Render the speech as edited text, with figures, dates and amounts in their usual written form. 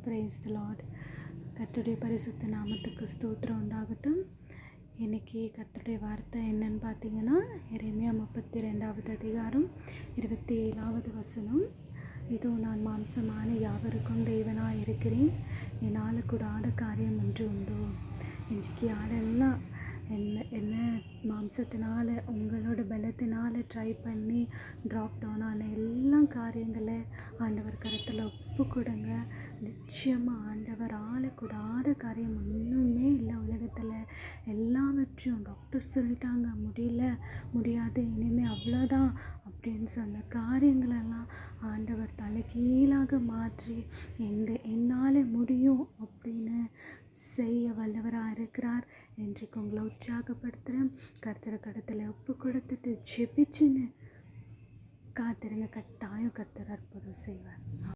Praise the Lord. கர்த்தருடைய பரிசுத்த நாமத்துக்கு ஸ்தோத்திரம் உண்டாகட்டும். இன்றைக்கி கர்த்தருடைய வார்த்தை என்னன்னு பார்த்தீங்கன்னா, எரேமியா 32வது அதிகாரம் 27வது வசனம். இதோ நான் மாம்சமான யாவருக்கும் தேவனாக இருக்கிறேன், என்னால் கூடாத காரியம் ஒன்று உண்டோ. இன்றைக்கி யாரெல்லாம் என்ன மாம்சத்தினால் உங்களோட பலத்தினால் ட்ரை பண்ணி ட்ராப் டவுன் ஆன எல்லா காரியங்களை ஆண்டவர் கரத்தில் ஒப்பு கொடுங்க. நிச்சயமாக ஆண்டவர் ஆளக்கூடாத காரியம் ஒன்றுமே இல்லை உலகத்தில். எல்லாவற்றையும் டாக்டர் சொல்லிட்டாங்க, முடியாது, இனிமேல் அவ்வளோதான் அப்படின்னு சொன்ன காரியங்களெல்லாம் ஆண்டவர் தலைகீழாக மாற்றி என்னால் முடியும் அப்படின்னு செய்ய வல்லவராக இருக்கிறார். இன்றைக்கு உங்களை உற்சாகப்படுத்துகிறேன். கர்த்தர் கடத்தில் ஒப்பு கொடுத்துட்டு ஜெபிச்சுன்னு காத்திருங்க. கட்டாயம் கர்த்தர் அற்புதம் செய்வார்.